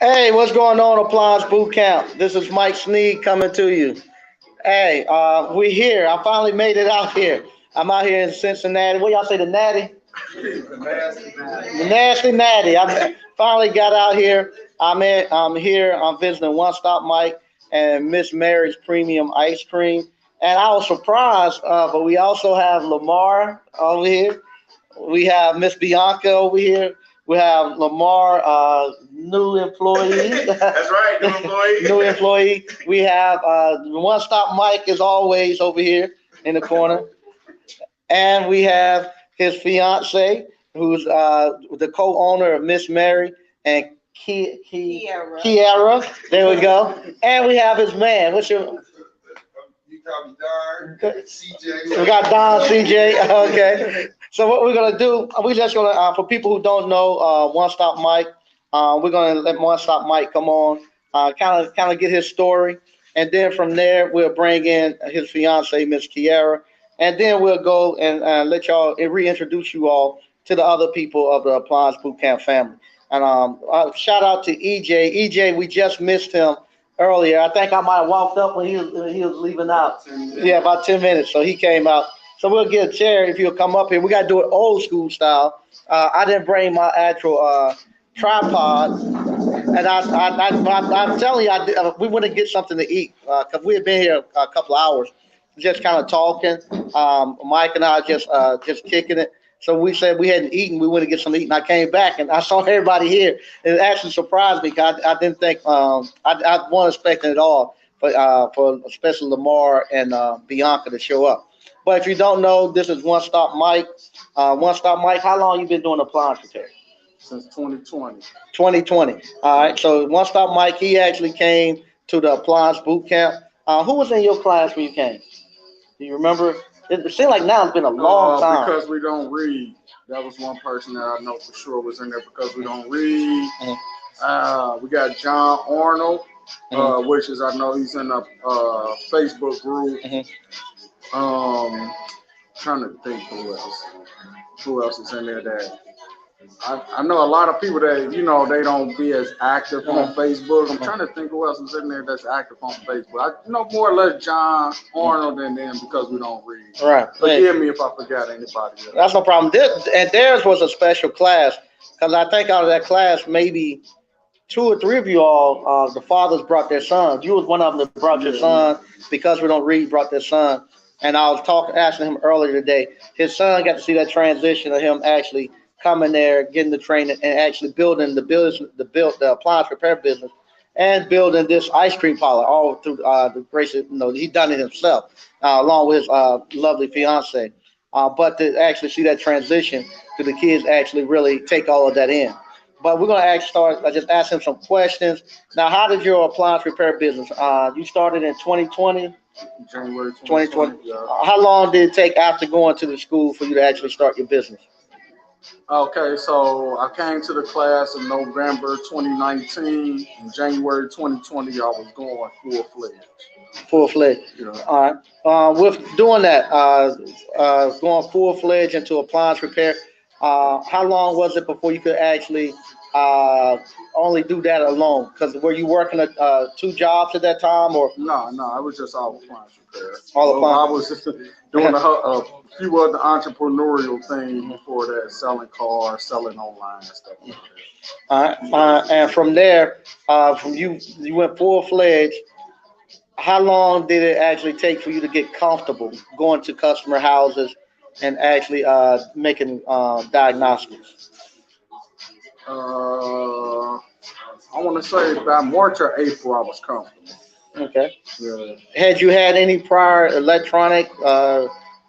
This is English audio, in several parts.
Hey, what's going on, Appliance Boot Camp? This is Mike Sneed coming to you. Hey, we here. I finally made it out here. I'm out here in Cincinnati. What y'all say, the Natty? The Nasty Natty. I finally got out here. I'm here. I'm visiting One Stop Mike and Miss Mary's Premium Ice Cream. And I was surprised, but we also have Lamar over here. We have Miss Bianca over here. We have Lamar, new employee. That's right, new employee. New employee. We have One Stop Mike is always over here in the corner, and we have his fiance, who's the co-owner of Miss Mary and Kiara. There we go. And we have his man. What's your? You call me Don, CJ. We got Don, CJ. Okay. So what we're gonna do? We just gonna for people who don't know One Stop Mike, we're gonna let One Stop Mike come on, kind of get his story, and then from there we'll bring in his fiance, Miss Kiara, and then we'll go and let y'all reintroduce you all to the other people of the Appliance Boot Camp family. And shout out to EJ. EJ, we just missed him earlier. I think I might have walked up when he was leaving out. Yeah, about 10 minutes. So he came out. So we'll get a chair if you'll come up here. We got to do it old school style. I didn't bring my actual tripod, and I'm telling you, we want to get something to eat because we had been here a couple of hours, just kind of talking. Mike and I just kicking it. So we said we hadn't eaten. We went to get something to eat, and I came back and I saw everybody here. It actually surprised me because I didn't think I wasn't expecting it all, but for especially Lamar and Bianca to show up. But if you don't know, this is One Stop Mike. One Stop Mike, how long you been doing appliance repair? Since 2020. 2020. All right. So One Stop Mike, he actually came to the appliance boot camp. Who was in your class when you came? Do you remember? It seemed like now it's been a long time. Because we don't read. That was one person that I know for sure was in there because we don't read. Mm-hmm. We got John Arnold, which is, I know he's in a Facebook group. Mm-hmm. Trying to think who else is in there that I know a lot of people that, they don't be as active on Facebook. I'm trying to think who else is in there that's active on Facebook. I know more or less John Arnold and them because we don't read. Right. Forgive me if I forgot anybody else. That's no problem. And theirs was a special class because I think out of that class, maybe 2 or 3 of you all, the fathers brought their sons. You was one of them that brought your son because we don't read, brought their son. And I was asking him earlier today. His son got to see that transition of him actually coming there, getting the training, and actually building the appliance repair business, and building this ice cream parlor all through the grace of, he done it himself, along with his lovely fiance. But to actually see that transition, to the kids actually really take all of that in. But we're gonna I just ask him some questions. Now, how did your appliance repair business? You started in 2020. January 2020. Yeah. How long did it take after going to the school for you to actually start your business? Okay, so I came to the class in November 2019. In January 2020, I was going full-fledged. Full-fledged. Yeah. All right. With doing that, going full-fledged into appliance repair, how long was it before you could actually only do that alone? Because were you working 2 jobs at that time, or? No, I was just all appliance repair. All appliance. I was just doing a few other entrepreneurial things before that, selling cars, selling online and stuff like that. All right. And from there, from you went full-fledged. How long did it actually take for you to get comfortable going to customer houses and actually making diagnostics? I want to say by March or April, I was comfortable. Okay. Yeah. Had you had any prior electronic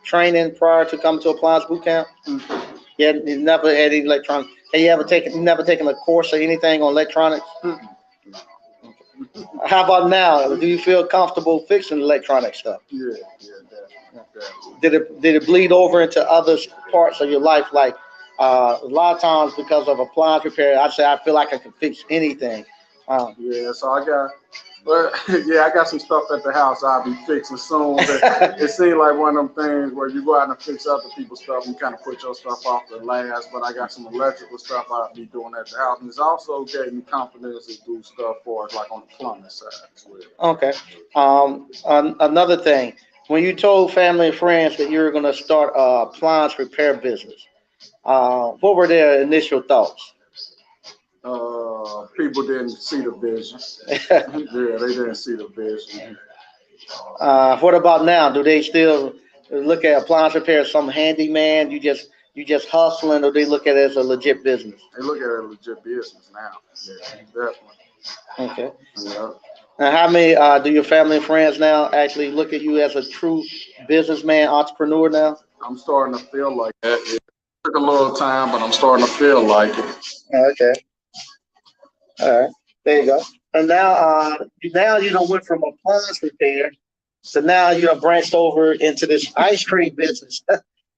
training prior to coming to Appliance Boot Camp? Mm-hmm. You never had any electronic. Have you never taken a course or anything on electronics? Mm-hmm. How about now? Do you feel comfortable fixing electronic stuff? Yeah, definitely. Did it bleed over into other parts of your life? Like a lot of times because of appliance repair, I say I feel like I can fix anything. Yeah, so I got, but yeah, I got some stuff at the house I'll be fixing soon. But it seems like one of them things where you go out and fix other people's stuff and kind of put your stuff off the last. But I got some electrical stuff I'll be doing at the house, and it's also gave me confidence to do stuff for us, like on the plumbing side as well. Okay. Another thing, when you told family and friends that you were going to start a appliance repair business, what were their initial thoughts? People didn't see the vision. Yeah, they didn't see the vision. What about now? Do they still look at appliance repair as some handyman? You just hustling, or they look at it as a legit business? They look at it as legit business now. Yeah, definitely. Okay. Yeah. And how many do your family and friends now actually look at you as a true businessman, entrepreneur now? I'm starting to feel like that. It took a little time, but I'm starting to feel like it. Okay. All right. There you go. And now you don't went from appliance repair, so now you have branched over into this ice cream business.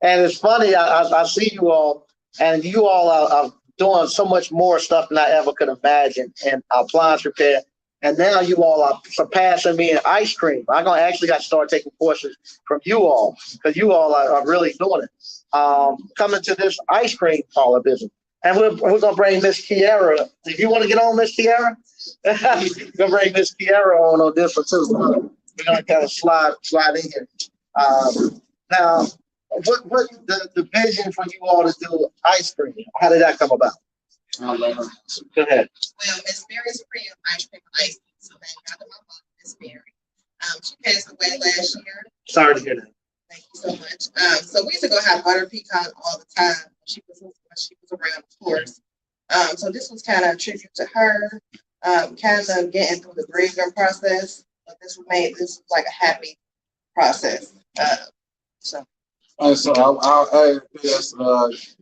And it's funny, I see you all, and you all are doing so much more stuff than I ever could imagine in appliance repair. And now you all are surpassing me in ice cream. I'm gonna actually got to start taking courses from you all because you all are really doing it. Coming to this ice cream parlor business, and we're gonna bring Miss Kiara. If you want to get on, Miss Kiara, we're gonna bring Miss Kiara on this one too. We're gonna kind of slide in here. Now, what the vision for you all to do ice cream? How did that come about? I love her. Go ahead. Well, Miss Mary's friend, ice cream ice. So thank God to my mom, Miss Mary. She passed away last year. Sorry to hear that. Thank you so much. So we used to go have butter pecan all the time. She was around, of course. So this was kind of a tribute to her, kind of getting through the grieving process. But this was like a happy process. So. So I this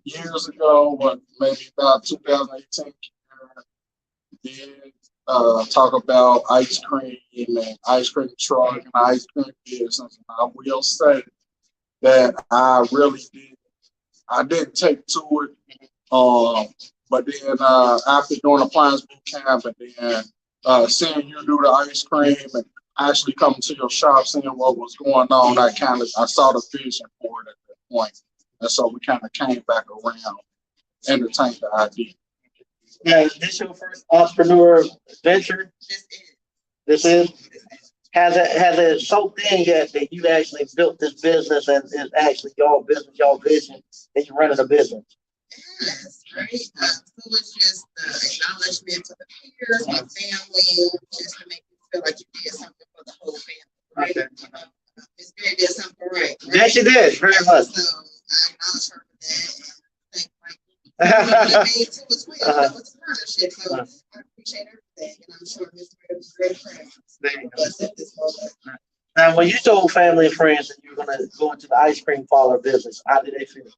years ago, what maybe about 2018, did talk about ice cream and ice cream truck and ice cream business. And I will say that I really did. I didn't take to it. But then after doing appliance boot camp and then seeing you do the ice cream and actually coming to your shop, seeing what was going on, I saw the vision for it at that point. And so we kind of came back around, entertained the idea. Now, is this your first entrepreneur venture? This is? Has it soaked in yet that you actually built this business and it's actually your business, your vision, and you're running a business? Yes, right. So it's just the acknowledgement to the peers, my family, just to make you feel like you did something for the whole family, right? Okay. Miss Mary did something right. Yes, she did, very much. So I acknowledge her for that. And thank I mean, too, as well. That was a partnership. So I appreciate everything. And I'm sure Miss Mary was very proud of us at this moment. Now, when you told family and friends that you were going to go into the ice cream parlor business, how did they feel?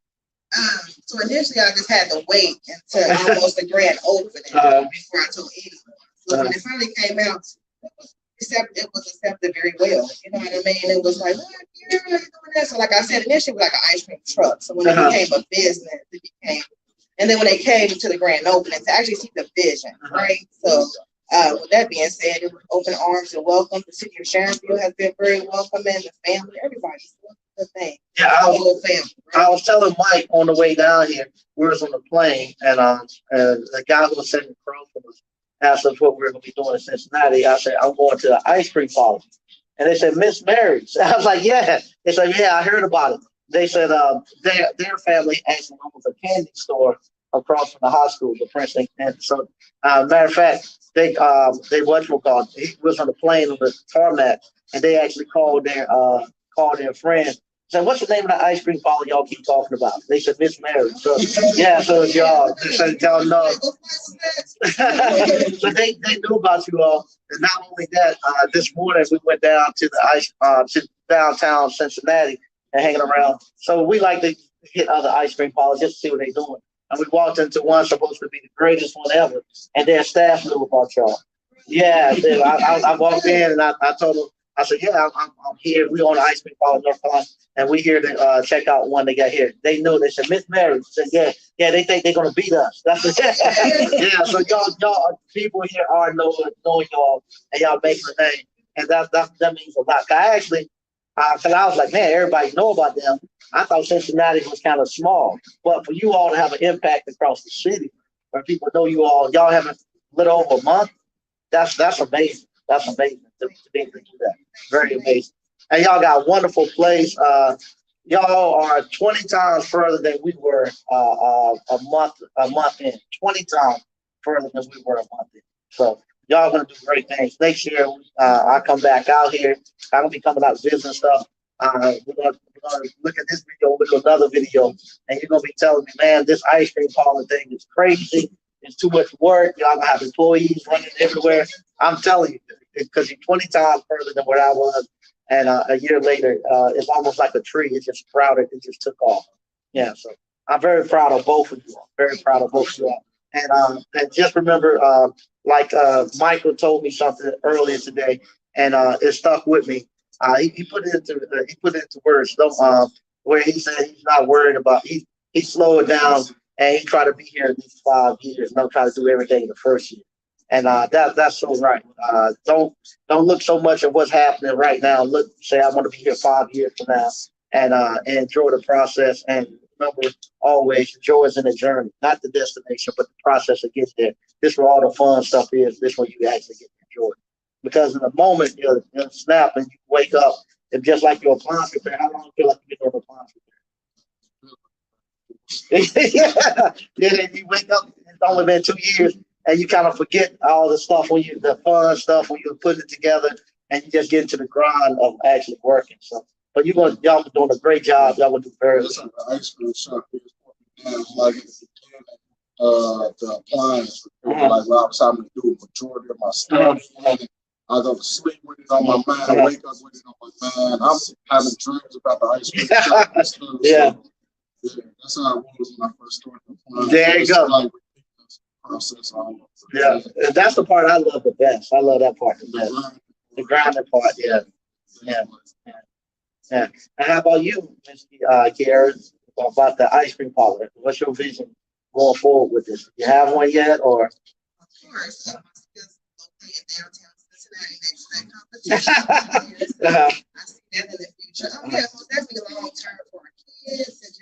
So initially, I just had to wait until almost the grand opening before I told anyone. So when it finally came out, it was accepted very well. You know what I mean? It was like, oh, you're really doing that. So like I said, initially it was like an ice cream truck. So when it became a business, it became, and then when they came to the grand opening to actually see the vision, right? So with that being said, it was open arms and welcome. The city of Sharonville has been very welcoming. The family, everybody's the thing. Yeah, whole family. Right? I was telling Mike on the way down here, we was on the plane, and the guy who was sitting across from us asked us what we were going to be doing in Cincinnati. I said, I'm going to the ice cream parlor. And they said, Miss Mary's. I was like, yeah. They said, yeah, I heard about it. They said their family actually owns a candy store across from the hospital, the Princeton. And so, matter of fact, they whatchamacallit, he was on the plane on the tarmac, and they actually called their friend. Said, what's the name of the ice cream parlor y'all keep talking about? They said, Miss Mary. So, yeah, so y'all, they said, y'all know. So they knew about you all. And not only that, this morning we went down to to downtown Cincinnati and hanging around. So we like to hit other ice cream parlors just to see what they're doing. And we walked into one supposed to be the greatest one ever, and their staff knew about y'all. Yeah, I walked in and I told them, I said, yeah, I'm here. We on the ice cream parlor North Carolina, and we here to check out one they got here. They knew. They said, Miss Mary said, yeah. They think they're gonna beat us. That's yeah. So y'all people here are knowing y'all, and y'all making a name, and that means a lot. I actually, cause I was like, man, everybody know about them. I thought Cincinnati was kind of small, but for you all to have an impact across the city, where people know y'all have a little over a month. That's amazing. That's amazing to be able to do that. Very amazing. And y'all got a wonderful place. Y'all are 20 times further than we were a month in. 20 times further than we were a month in. So y'all gonna do great things. Next year, I come back out here. I'm gonna be coming out visiting stuff. We're gonna look at this video, we'll do another video, and you're gonna be telling me, man, this ice cream parlor thing is crazy. It's too much work. Y'all gonna have employees running everywhere. I'm telling you, because you're 20 times further than where I was. And a year later, it's almost like a tree. It just sprouted. It just took off. Yeah, so I'm very proud of both of you all. Very proud of both of you all. And just remember, Michael told me something earlier today, and it stuck with me. He put it into words. Where he said he's not worried about. He slowed down and he tried to be here in these 5 years. Don't try to do everything in the first year. And that's so right. Don't look so much at what's happening right now. Say I want to be here 5 years from now, and enjoy the process. And remember, always joy is in the journey, not the destination, but the process that gets there. This is where all the fun stuff is. This is where you actually get to enjoy it. Because in the moment you snap and you wake up, it's just like your appliance repair. How long do you feel like you've been doing appliance repair? Yeah, you wake up. It's only been 2 years. And you kind of forget all the stuff the fun stuff when you're putting it together, and you just get into the grind of actually working. So, but y'all are doing a great job. Y'all will do very well. The ice cream shop is like the appliance, like when I was having to do a majority of my stuff. I go to sleep with it on my mind. I wake up with it on my mind. I'm having dreams about the ice cream shop and stuff. Yeah. So, yeah, that's how it was when I first started applying. There you go. Like, process yeah, and that's the part I love the best. I love that part the best. The grinding part, yeah. And how about you, Mr. Garrett, about the ice cream parlor? What's your vision going forward with this? Do you have one yet, or? Of course, I'm located in downtown Cincinnati next to that competition. I see that in the future. Oh yeah, most definitely long term for our kids, and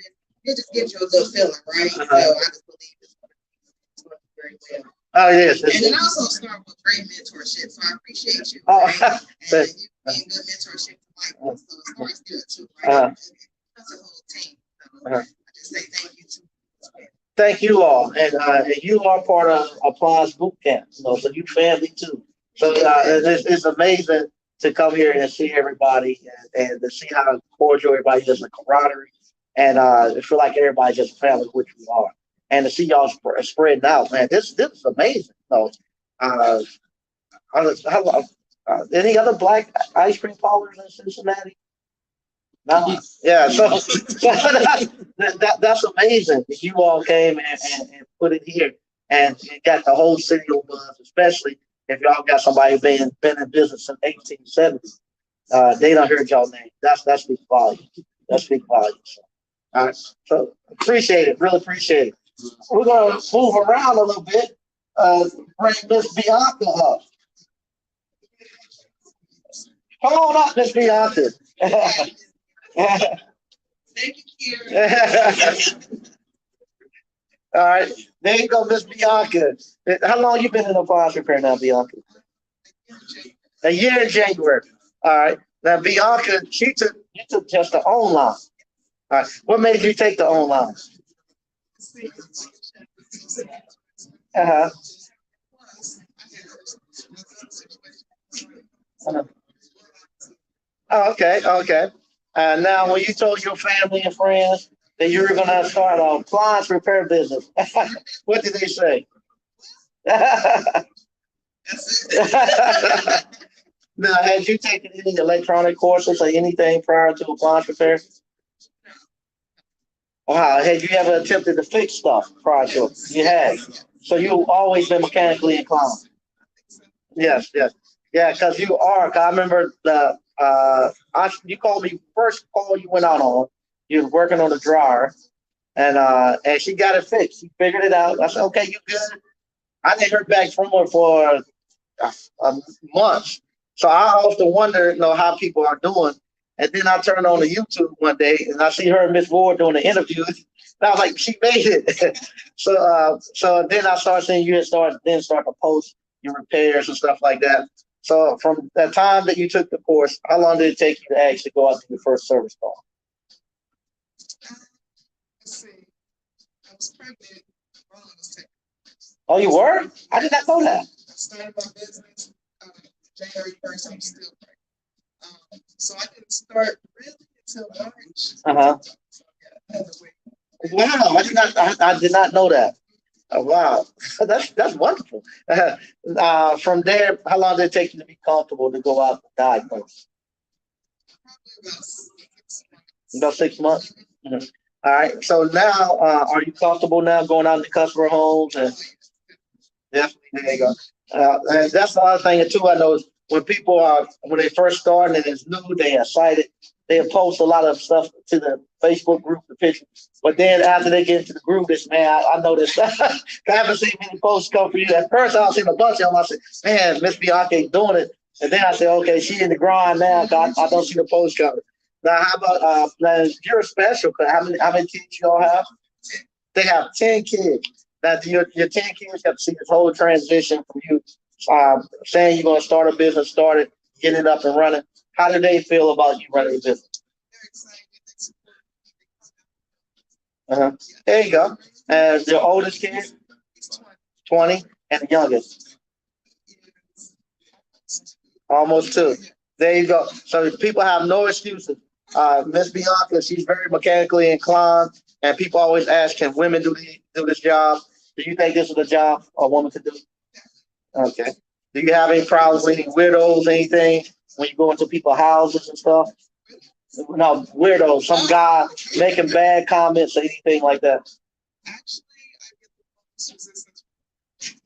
it just gives you a good feeling, right? So I just believe it's going to be very well. Oh yes, and then also start with great mentorship. So I appreciate you. Right? And you being good mentorship to Michael. So it starts there too, right? That's a whole team. So I just say thank you too. Thank you all, and you are part of Appliance Boot Camp, so you family too. So it's amazing to come here and see everybody, and to see how cordial everybody is, the camaraderie, and I feel like everybody's just a family, which we are. And to see y'all spreading out, man, this is amazing. So, any other black ice cream parlors in Cincinnati? No. Yeah, so that's amazing. You all came and put it here, and you got the whole city on buzz, especially if y'all got somebody been in business since 1870. They done heard y'all name. That's big volume. That's big volume. So, all right. So appreciate it. Really appreciate it. We're gonna move around a little bit. Bring Miss Bianca up. Come on up, Miss Bianca. Thank you, Karen. All right, there you go, Miss Bianca. How long you been in appliance repair now, Bianca? A year in January. All right. Now, Bianca, you took just the online. All right. What made you take the online? Uh-huh. Oh, okay. Now, when you told your family and friends that you were going to start an appliance repair business, what did they say? Now, had you taken any electronic courses or anything prior to appliance repair? Wow, had you ever attempted to fix stuff prior to it? You had. So you've always been mechanically inclined. Yes. Yeah, because you are. I remember You called me first call you went out on. You was working on the dryer, and she got it fixed. She figured it out. I said, okay, you good? I didn't hear back from her for months. So I often wonder, how people are doing. And then I turned on the YouTube one day and I see her and Miss Ward doing the interview. And I was like, she made it. So then I started seeing you start to post your repairs and stuff like that. So from the time that you took the course, how long did it take you to actually go out to your first service call? Let's see. I was pregnant while I was taking. Oh, you were? I did not know that. I started my business January 1st. I'm still pregnant. So I didn't start really until March. Uh-huh. So yeah, I had to wait. Wow, I did not know that. Oh, wow, that's wonderful. From there, how long did it take you to be comfortable to go out and diagnose? Probably about 6 months. About 6 months. Mhm. All right. So now, are you comfortable now going out into customer homes? And definitely, there you go. And that's the other thing too. I know is when they first start and it's new, they are excited. They post a lot of stuff to the Facebook group, the pictures. But then after they get into the group, I noticed. I haven't seen many posts come for you. At first, I was seeing a bunch of them. I said, man, Miss Bianca ain't doing it. And then I said, okay, she in the grind now. I don't see the post coming. Now, how about now, you're special? How many kids you all have? They have 10 kids. Now, your 10 kids have to see this whole transition from you saying you're going to start a business, getting it up and running. How do they feel about you running a business? There you go. And the oldest kid, 20, and the youngest, almost 2. There you go. So people have no excuses. Miss Bianca, she's very mechanically inclined, and people always ask, can women do this job? Do you think this is a job a woman could do? Okay. Do you have any problems with any widows, anything, when you go into people's houses and stuff? No, weirdos, some guy making bad comments or anything like that. Actually, I get the most resistance.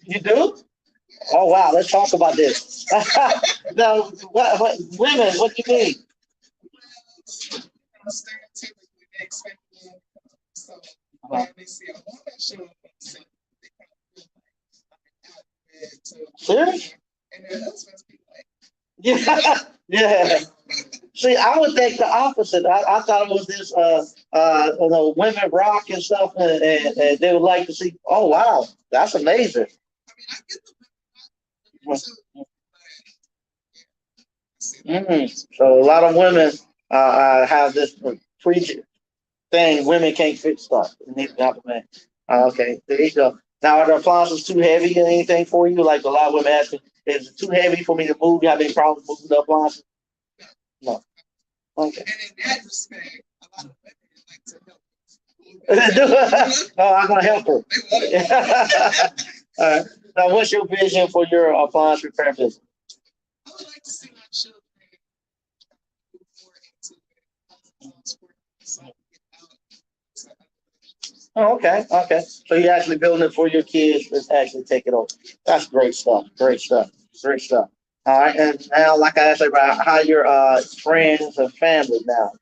You do? Oh, wow. Let's talk about this. Now, what women, what do you mean? Stereotypically, they expect me. So when they see a woman show up on the scene, they kind of feel like I'm an advocate. Serious? And their husbands be like, Yeah. Yeah. See, I would think the opposite. I thought it was this, women rock and stuff, and they would like to see. Oh, wow, that's amazing. I mean, I get the women too. So a lot of women have this thing. Women can't fix stuff. It needs to happen, man. Okay, there you go. Now, are the appliances too heavy or anything for you? Like a lot of women ask me, is it too heavy for me to move? You have any problems moving the appliances? No. Okay. And in that respect, a lot of women like to help. Oh, I'm gonna help her. All right. Now, what's your vision for your appliance repair business? I would like to see my children move more into it. Oh, okay. Okay. So you're actually building it for your kids to actually take it over. That's great stuff. Great stuff. Great stuff. All right. And now, like I asked about how your friends and family now,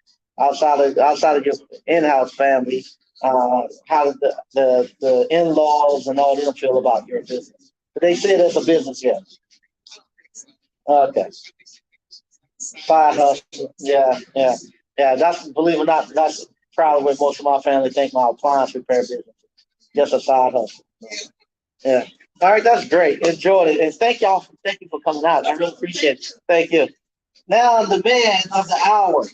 outside of your in-house family, how did the in-laws and all them feel about your business? But they said it's a business yet. Okay. Side hustle. Yeah. That's, believe it or not, that's probably what most of my family think my appliance repair business. Just a side hustle. Yeah. All right, that's great. Enjoyed it. And thank you for coming out. I really appreciate it. Thank you. Now the man of the hour.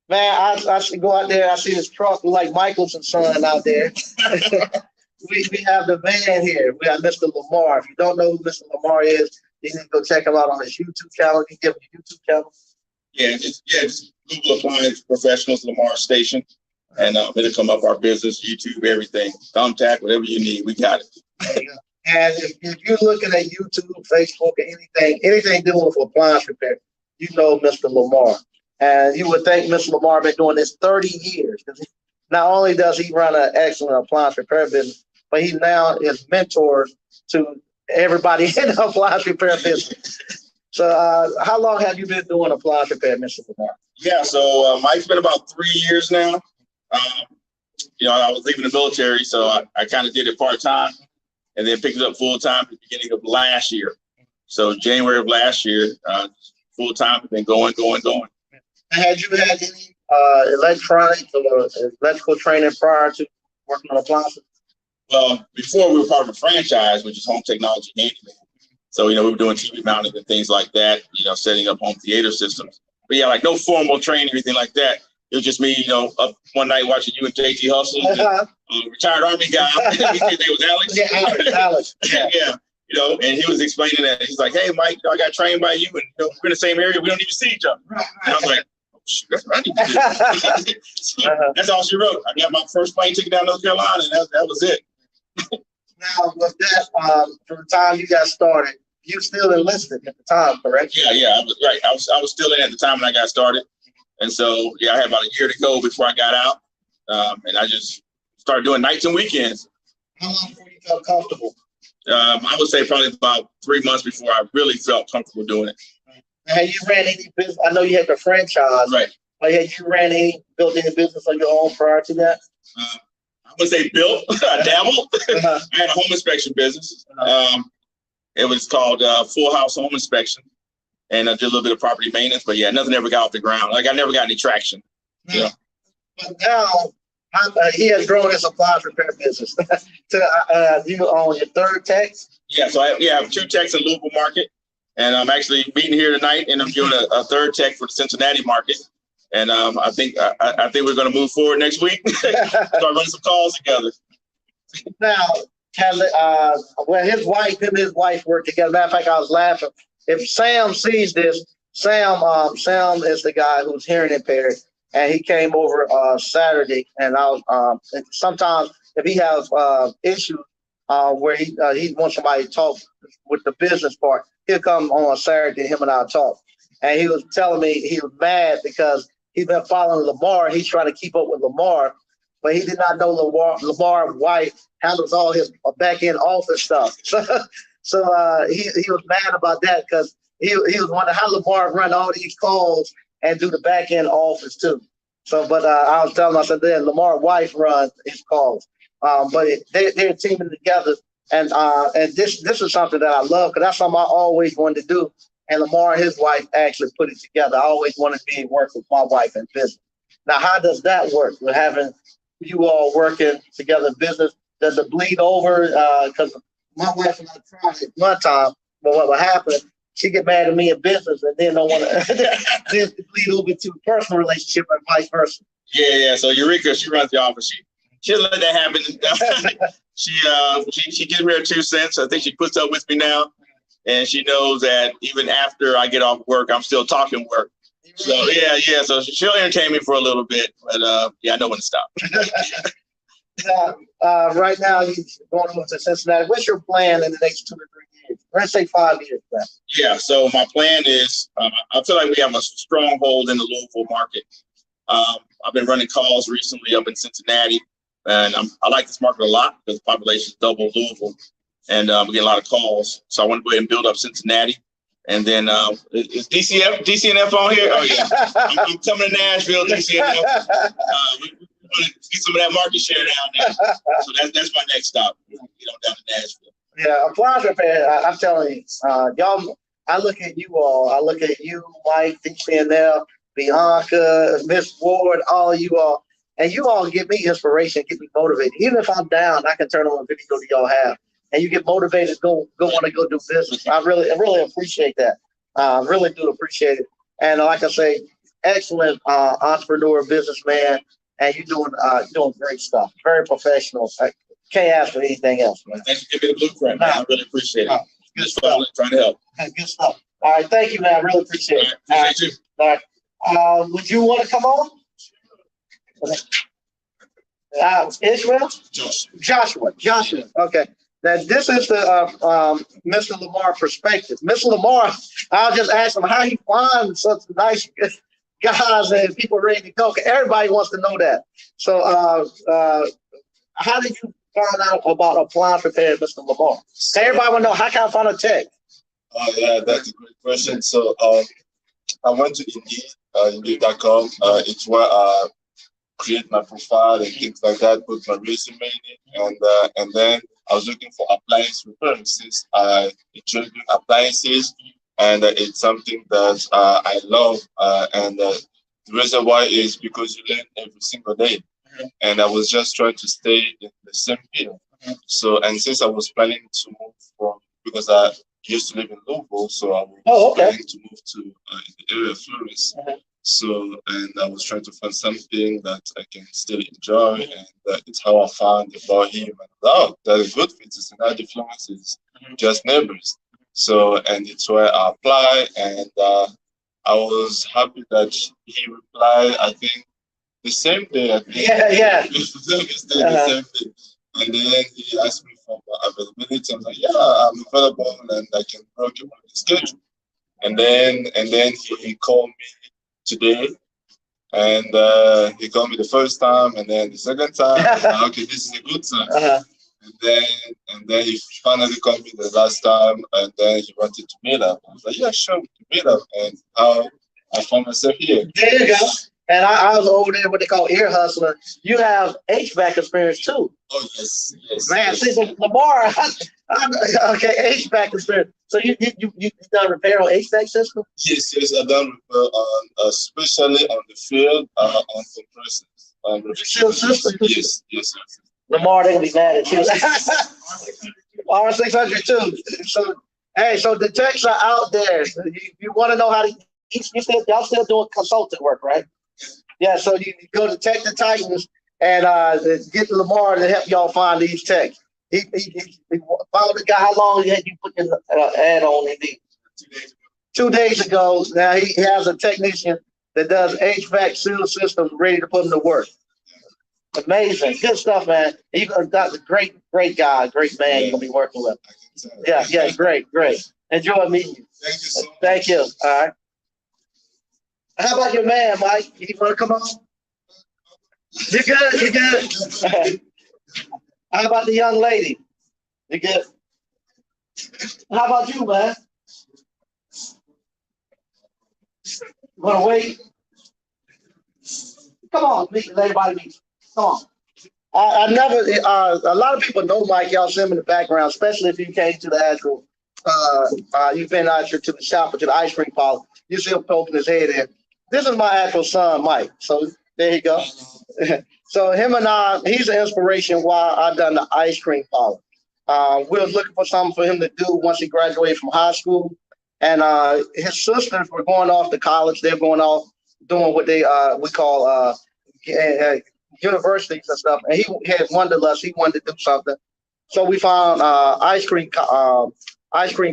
Man, I should go out there. I see this truck like Michael's and Son out there. we have the man here. We have Mr. Lamar. If you don't know who Mr. Lamar is, you need to go check him out on his YouTube channel. Can you give him your YouTube channel? Yeah, just Google Appliance Professionals Lamar Station, and it'll come up our business, YouTube, everything, thumbtack, whatever you need, we got it. And if you're looking at YouTube, Facebook, or anything doing with appliance repair, you know Mr. Lamar. And you would think Mr. Lamar been doing this 30 years. Not only does he run an excellent appliance repair business, but he now is mentor to everybody in the appliance repair business. So, how long have you been doing appliance repair, Mr. Lamar? Yeah, so Mike's been about 3 years now. I was leaving the military, so I kind of did it part-time and then picked it up full-time at the beginning of last year. So January of last year, full-time, been going. Had you had any electronics or electrical training prior to working on appliances? Well, before we were part of a franchise, which is Home Technology Handyman. So, we were doing TV mounting and things like that, setting up home theater systems. But yeah, like no formal training or anything like that. It was just me, up one night watching you and JT Hustle, retired Army guy. His name was Alex. Yeah, Alex. Yeah. And he was explaining that. He's like, hey, Mike, I got trained by you, and we're in the same area. We don't even see each other. And I was like, oh, shoot, that's what I need to do. So that's all she wrote. I got my first plane ticket down to North Carolina, and that was it. Now, with that, from the time you got started, you still enlisted at the time, correct? Yeah, I was right. I was still in at the time when I got started. And so, I had about a year to go before I got out. And I just started doing nights and weekends. How long before you felt comfortable? I would say probably about 3 months before I really felt comfortable doing it. Have you ran any business? I know you had the franchise. Right. But had you built any business on your own prior to that? I would say built. I dabbled. I had a home inspection business. It was called Full House Home Inspection. And I did a little bit of property maintenance. But yeah, nothing ever got off the ground. Like I never got any traction. But now he has grown his appliance repair business. To you own your third tech? Yeah, so I have 2 techs in Louisville market. And I'm actually meeting here tonight, and I'm doing a third tech for the Cincinnati market. And I think we're going to move forward next week. Start running some calls together. Now, when him and his wife work together. Matter of fact, I was laughing. If Sam sees this, Sam is the guy who's hearing impaired, and he came over Saturday. And sometimes if he has issues where he wants somebody to talk with the business part, he'll come on a Saturday. Him and I talk, and he was telling me he was mad because he's been following Lamar. He's trying to keep up with Lamar, but he did not know Lamar's wife handles all his back end office stuff. So he was mad about that because he was wondering how Lamar run all these calls and do the back end office too. So, but I was telling him, I said, then Lamar's wife runs his calls, but they're teaming together, and this is something that I love because that's something I always wanted to do. And Lamar and his wife actually put it together. I always wanted to be work with my wife in business. Now, how does that work? With having you all working together in business, does it bleed over? Because my wife and I tried it one time, but what happened? She get mad at me in business, and then don't want to then bleed over to a personal relationship, and vice versa. Yeah. So Eureka, she runs the office. She doesn't let that happen. She gives me her 2 cents. I think she puts up with me now. And she knows that even after I get off work, I'm still talking work. So yeah. So she'll entertain me for a little bit, but I know when to stop. Right now, you're going over to Cincinnati. What's your plan in the next 2 to 3 years? Let's say 5 years. Yeah. So my plan is, I feel like we have a stronghold in the Louisville market. I've been running calls recently up in Cincinnati, and I like this market a lot because the population is double Louisville. And we get a lot of calls. So I want to go ahead and build up Cincinnati. And then is DCNF on here? Oh, yeah. I'm coming to Nashville, DCNF. We want to get some of that market share down there. So that's my next stop. Down to Nashville. Yeah, appliance repair, I'm telling you, y'all, I look at you all. I look at you, Mike, DCNF, Bianca, Miss Ward, all of you all. And you all give me inspiration, get me motivated. Even if I'm down, I can turn on a video that y'all have. And you get motivated, go want to go do business. I really appreciate that. Really do appreciate it. And like I say, excellent entrepreneur, businessman, and you're doing great stuff. Very professional. I can't ask for anything else, man. Thanks for giving me the blueprint, man. I really appreciate it. Good stuff. Trying to help. Good stuff. All right, thank you, man. I really appreciate it. Appreciate you. All right. Would you want to come on? Israel? Joshua. Okay. Now, this is the Mr. Lamar perspective. Mr. Lamar, I'll just ask him how he finds such nice guys and people ready to go. Everybody wants to know that. So how did you find out about appliance repair, Mr. Lamar? Everybody want to know, how can I find a tech? Oh yeah, that's a great question. So I went to Indeed, Indeed.com. It's where I create my profile and things like that, put my resume in it, and then I was looking for appliance repair since I enjoy doing appliances, and it's something that I love. And the reason why is because you learn every single day, and I was just trying to stay in the same field. So, and since I was planning to move from, because I used to live in Louisville, so I was planning to move to the area of Flores. So, and I was trying to find something that I can still enjoy, and it's how I found about him. And oh, that's a good fit. It's not the Florence, is just neighbors. So, and it's where I apply, and I was happy that he replied. I think the same day. I think. Yeah. The same day. And then he asked me for my availability. I was like, yeah, I'm available, and I can work with the schedule. And then he called me today, and he called me the first time, and then the second time. Okay, this is a good sign. And then he finally called me the last time, and then he wanted to meet up. I was like, yeah, sure, we can meet up. And how I found myself here. There you go. And I was over there, what they call ear hustler. You have HVAC experience too. Oh yes. Man, see, so Lamar, okay, HVAC experience. So you done repair on HVAC system? Yes, I've done repair on, especially on the field, on compressors. Shield system? Yes. Lamar, they're gonna be mad at you. R600 too. So, hey, so the techs are out there. So you want to know how to, y'all still doing consultant work, right? Yeah, so you go to Tech the Titans and get Lamar to help y'all find these techs. He found the guy. How long had you put this ad on Indeed? 2 days ago. Now he has a technician that does HVAC seal systems ready to put him to work. Amazing. Good stuff, man. He's a great guy, great man you're going to be working with. Yeah, great. Enjoy meeting you. Thank you so much. Thank you. All right. How about your man, Mike? You want to come on? You good? How about the young lady? You good? How about you, man? You want to wait? Come on, let everybody meet. Come on. I never, a lot of people know Mike. Y'all see him in the background, especially if you came to the actual, you've been out here to the shop or to the ice cream parlor. You see him poking his head in. This is my actual son, Mike. So there you go. So him and I, he's an inspiration why I done the ice cream parlor. We was looking for something for him to do once he graduated from high school. And his sisters were going off to college. They're going off doing what we call universities and stuff. And he had wanderlust. He wanted to do something. So we found ice cream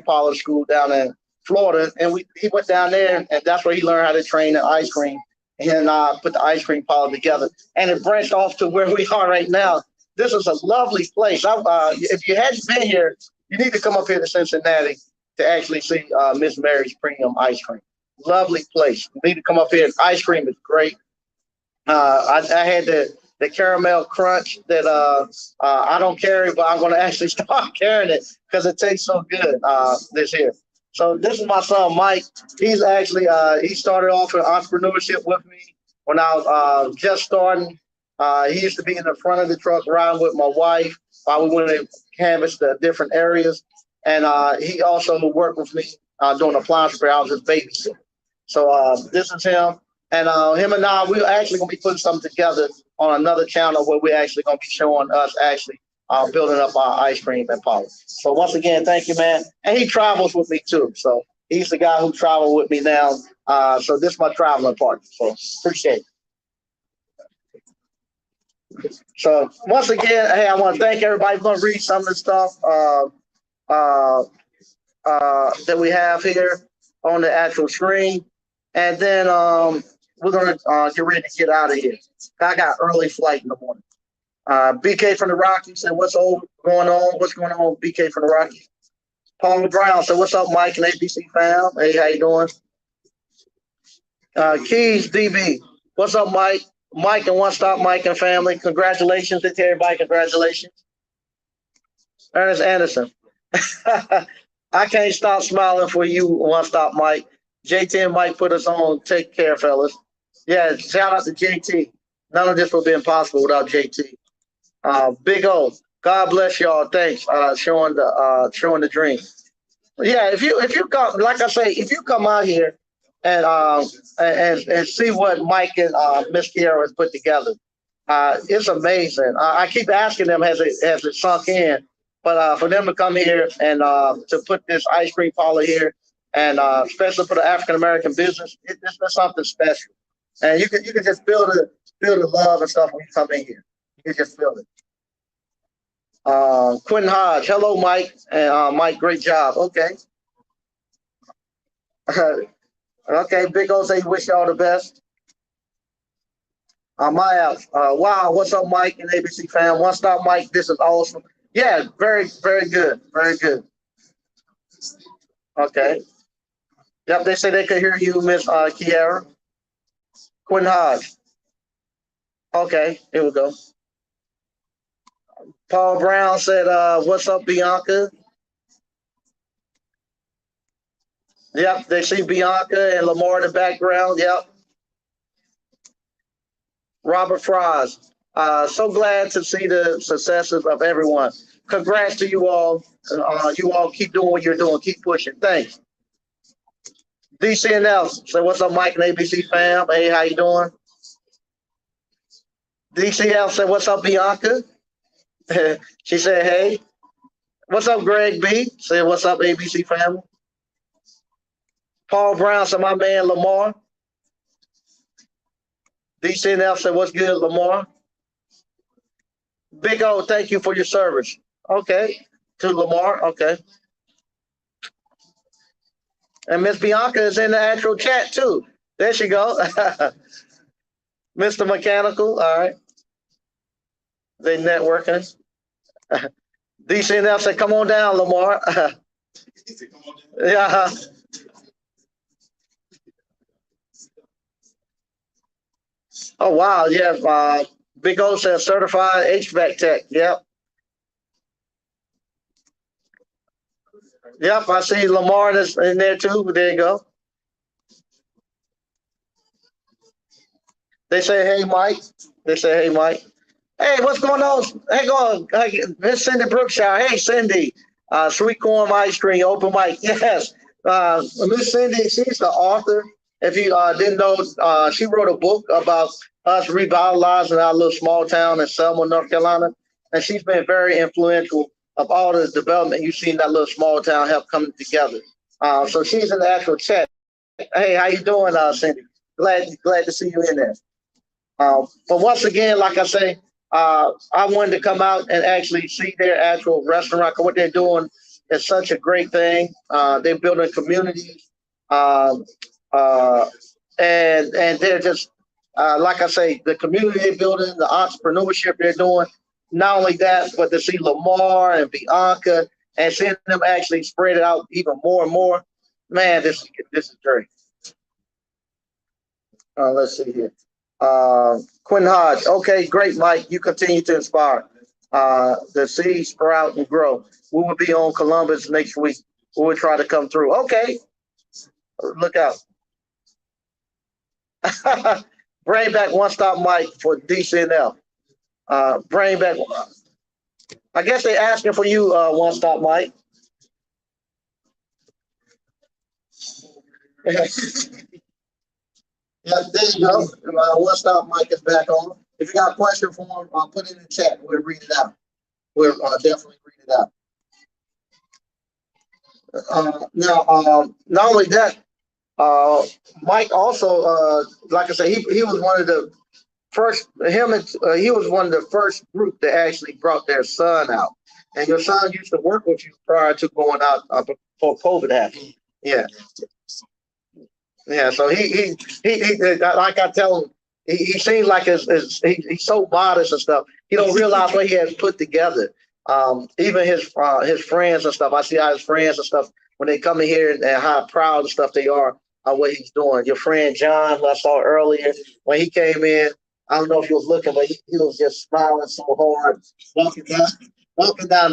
parlor school down in Florida, and he went down there, and that's where he learned how to train the ice cream. And put the ice cream parlor together, and it branched off to where we are right now. This is a lovely place. If you hadn't been here, you need to come up here to Cincinnati to actually see Miss Mary's Premium Ice Cream. Lovely place. You need to come up here. Ice cream is great. I had the caramel crunch that I don't carry, but I'm going to actually start carrying it because it tastes so good this year. So this is my son, Mike. He's actually, he started off in entrepreneurship with me when I was just starting. He used to be in the front of the truck riding with my wife while we went to canvass the different areas. And he also worked with me doing appliance repair. I was his babysitter. So this is him. And him and I, we're actually going to be putting something together on another channel where we're actually going to be showing us actually building up our ice cream and parlor. So once again, thank you, man. And he travels with me too. So he's the guy who travels with me now. So this is my traveling partner. So appreciate it. So once again, hey, I want to thank everybody. I'm going to read some of the stuff that we have here on the actual screen. And then we're going to get ready to get out of here. I got early flight in the morning. BK from the Rockies said, what's going on? What's going on, BK from the Rockies? Paul Brown said, what's up, Mike and ABC fam? Hey, how you doing? Keys DB, what's up, Mike? Mike and One Stop Mike and family. Congratulations to everybody. Congratulations. Ernest Anderson. I can't stop smiling for you, One Stop Mike. JT and Mike put us on. Take care, fellas. Yeah, shout out to JT. None of this would be impossible without JT. Big O. God bless y'all. Thanks. Showing the dream. Yeah, if you come, like I say, if you come out here and and see what Mike and Miss Kiara has put together, it's amazing. I keep asking them, has it sunk in? But for them to come here and to put this ice cream parlor here, and especially for the African American business, it's something special. And you can just feel the love and stuff when you come in here. You can just feel it. Quentin Hodge, hello, Mike, and Mike, great job. Okay, okay. Big O say wish y'all the best. My wow, what's up, Mike and ABC fam? One Stop Mike, this is awesome. Yeah, very good, very good. Okay. Yep, they say they could hear you, Miss Kiara. Quinn Hodge. Okay, here we go. Paul Brown said, what's up, Bianca? Yep, they see Bianca and Lamar in the background. Yep. Robert Fries. So glad to see the successes of everyone. Congrats to you all. You all keep doing what you're doing. Keep pushing. Thanks. DCNL. Say what's up, Mike and ABC fam? Hey, how you doing? DCL said, what's up, Bianca? She said, hey. What's up, Greg B? Said, what's up, ABC family? Paul Brown said, my man, Lamar. DCNL said, what's good, Lamar? Big O, thank you for your service. Okay. To Lamar, okay. And Miss Bianca is in the actual chat, too. There she go. Mr. Mechanical, all right. They networking. DCNL said, come on down, Lamar. Yeah. Oh, wow. Yeah. Big O says certified HVAC tech. Yep. Yep. I see Lamar is in there too. There you go. They say, hey, Mike. They say, hey, Mike. Hey, what's going on? Hey, go on. Hey, Miss Cindy Brookshire. Hey, Cindy. Sweet corn ice cream, open mic. Yes. Miss Cindy, she's the author. If you didn't know, she wrote a book about us revitalizing our little small town in Selma, North Carolina. And she's been very influential of all the development you've seen that little small town help come together. So she's in the actual chat. Hey, how you doing, Cindy? Glad to see you in there. But once again, like I say, I wanted to come out and actually see their actual restaurant. What they're doing is such a great thing. They're building communities, and they're just like I say, the community they're building, the entrepreneurship they're doing. Not only that, but to see Lamar and Bianca and seeing them actually spread it out even more and more. Man, this is great. Let's see here. Quinn Hodge. Okay, great, Mike. You continue to inspire. The seeds sprout and grow. We will be on Columbus next week. We will try to come through. Okay. Look out. Bring back One Stop Mike for DCNL. Bring back. I guess they're asking for you, One Stop Mike. Yeah, there you go. One Stop Mike is back on. If you got a question for him, put it in the chat. We'll read it out. We'll definitely read it out. Now, not only that, Mike also, like I said, he was one of the first. He was one of the first group that actually brought their son out. And your son used to work with you prior to going out before COVID happened. Yeah. Yeah, so he like I tell him, he seems like he's so modest and stuff. He don't realize what he has put together. Even his friends and stuff. I see how his friends and stuff when they come in here and how proud and stuff they are of what he's doing. Your friend John, who I saw earlier, when he came in, I don't know if you was looking, but he was just smiling so hard, walking down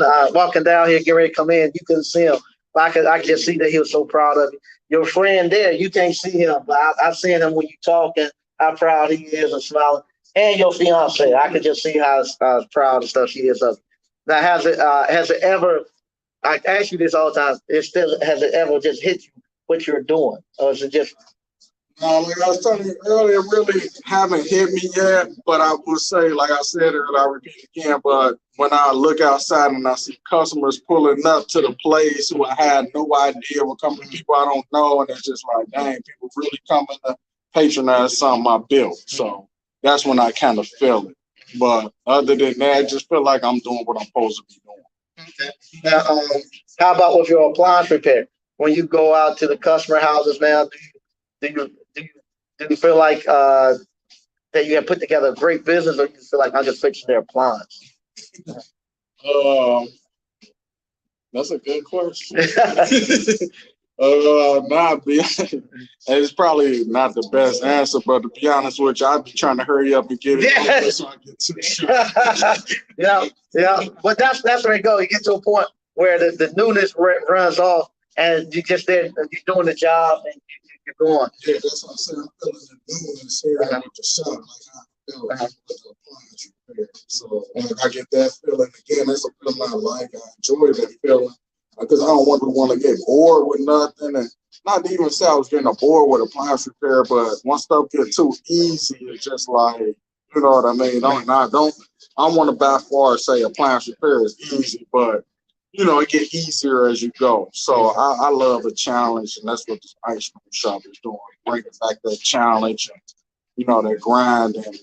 here, getting ready to come in. You couldn't see him. But I could just see that he was so proud of you. Your friend there, you can't see him, but I've seen him when you talking, how proud he is and smiling. And your fiance, I could just see how proud and stuff she is of you. Now, has it ever? I ask you this all the time. Has it ever just hit you what you're doing, or is it just? No, like I was telling you earlier, really haven't hit me yet. But I would say, like I said earlier, I repeat again. But when I look outside and I see customers pulling up to the place who I had no idea were coming, people I don't know, and it's just like, dang, people really coming to patronize something I built. So that's when I kind of feel it. But other than that, I just feel like I'm doing what I'm supposed to be doing. Okay. Now, how about with your appliance repair? When you go out to the customer houses now, do you feel like that you have put together a great business, or you feel like I'm just fixing their appliance? That's a good question. It's probably not the best answer, but to be honest with you, I'd be trying to hurry up and get it over so I get to the shop. Yeah. But that's where it goes. You get to a point where the newness runs off, and you just there, you're doing the job, and you're going. Yeah, that's what I'm saying. I'm feeling the newness here with the shop, like I feel with the appliance repair. So when I get that feeling again, that's a feeling I like. I enjoy that feeling. Because I don't want to get bored with nothing, and not even say I was getting bored with appliance repair, but once stuff gets too easy, it's just like, you know what I mean? I don't want to by far say appliance repair is easy, but you know, it gets easier as you go. So I love a challenge, and that's what this ice cream shop is doing, bringing back that challenge and, you know, that grind and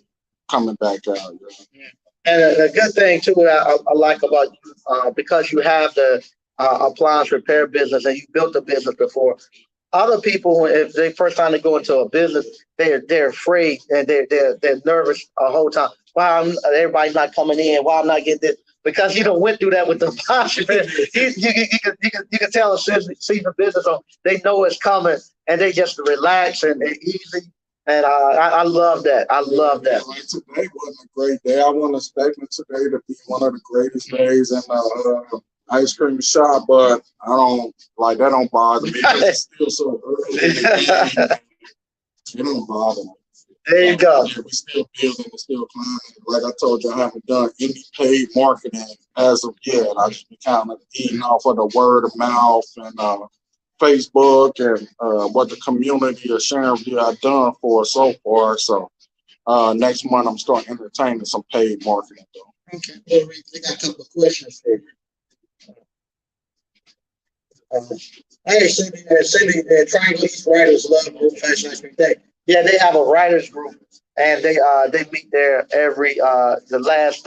coming back out. Yeah. And a good thing too, I like about you, because you have the appliance repair business and you built a business before. Other people, if they first time to go into a business, they're afraid and they're nervous the whole time. Why everybody's not coming in? Why I'm not getting this? Because you don't went through that with the appliance repair. You can tell a seasoned business owner, they know it's coming and they just relax and they're easy. And I love that. I love that. Like today wasn't a great day. I wasn't expecting today to be one of the greatest days in ice cream shop, but I don't like that. Don't bother me because it's still so early in the game. It don't bother me. There you go. Yeah, we still building and still climbing. Like I told you, I haven't done any paid marketing as of yet. I just been kind of eating off of the word of mouth and Facebook and what the community of Sharonville I've done for us so far. So next month I'm starting entertaining some paid marketing though. Okay. Well, we got a couple of questions for you. Hey, Cindy, Triangle East Writers Love Old Fashioned Ice Cream Day. Yeah, they have a writers group, and they meet there every last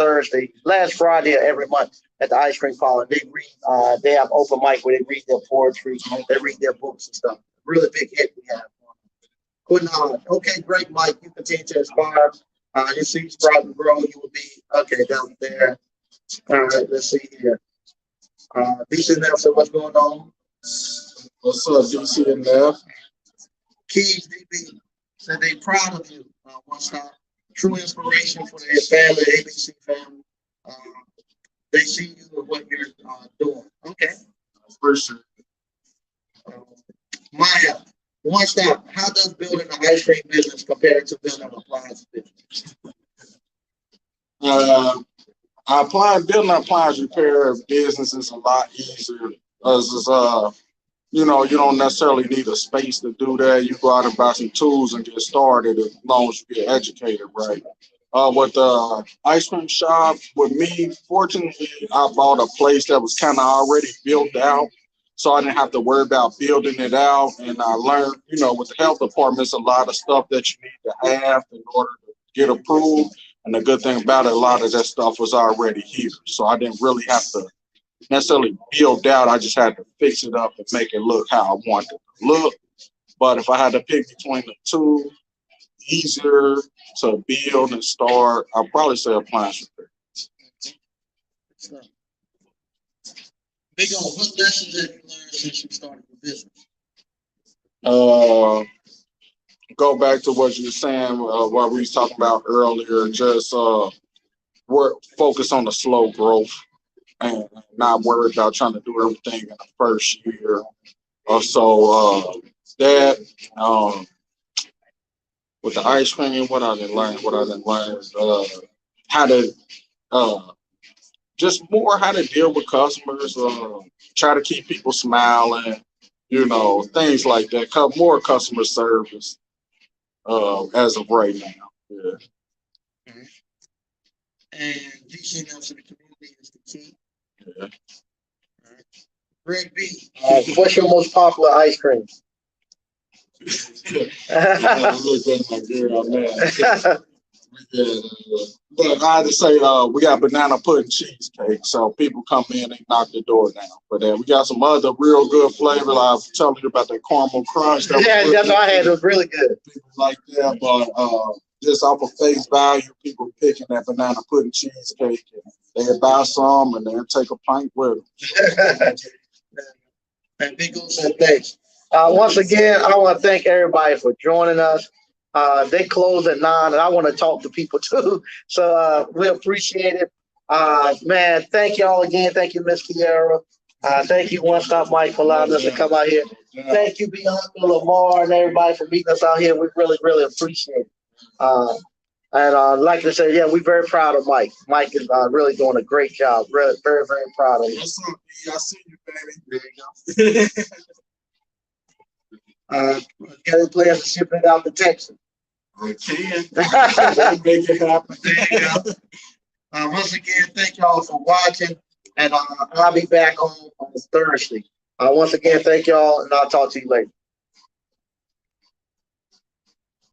Friday of every month at the ice cream parlor. They read. They have open mic where they read their poetry, they read their books and stuff. Really big hit we have. Putting on. Okay, great, Mike. You continue to inspire. You see sprout and grow. You will be okay down there. All right, let's see here. DC Nelson, what's going on? What's up, DC and Nev? Keys DB said they proud of you. One stop, true inspiration for their family, ABC family. They see you with what you're doing. Okay. For sure. Maya, one stop. How does building an ice cream business compare to building an appliance business? Building an appliance repair business is a lot easier. You know, you don't necessarily need a space to do that. You go out and buy some tools and get started as long as you get educated, right? With the ice cream shop, with me, fortunately, I bought a place that was kind of already built out. So I didn't have to worry about building it out. And I learned, you know, with the health department, it's a lot of stuff that you need to have in order to get approved. And the good thing about it, a lot of that stuff was already here. So I didn't really have to necessarily build out. I just had to fix it up and make it look how I wanted it to look. But if I had to pick between the two, easier to build and start, I'll probably say appliance repair. Big on what lessons have you learned since you started the business? Go back to what you were saying, what we was talking about earlier, just focus on the slow growth. and not worried about trying to do everything in the first year or so. That with the ice cream, what I didn't learn is how to just more how to deal with customers, try to keep people smiling, things like that. More customer service as of right now. Yeah. Mhm. And reaching out to the community is the key. Yeah. Greg B, what's your most popular ice cream? Look at my girl, man. Yeah, but I had to say, we got banana pudding cheesecake, so people come in and knock the door down. But we got some other real good flavor. I was telling you about that caramel crunch. Yeah, that's what I had. It was really good. People like that, but just off of face value, people picking that banana pudding cheesecake, and they buy some and then take a pint with them. And big said thanks. Once again, I want to thank everybody for joining us. They close at 9, and I want to talk to people too. So we appreciate it. Man, thank y'all again. Thank you, Miss Kiara. Thank you, One Stop Mike, for allowing us to come out here. Thank you, Bianca, Lamar, and everybody for meeting us out here. We really, really appreciate it. And I'd like to say, yeah, we're very proud of Mike. Mike is really doing a great job. Really, very, very proud of him. What's up, B? I see you, baby. There you go. Kelly plans to ship it out to Texas. I can. Make it happen. There you go. Once again, thank y'all for watching, and I'll be back on Thursday. Once again, thank y'all, and I'll talk to you later.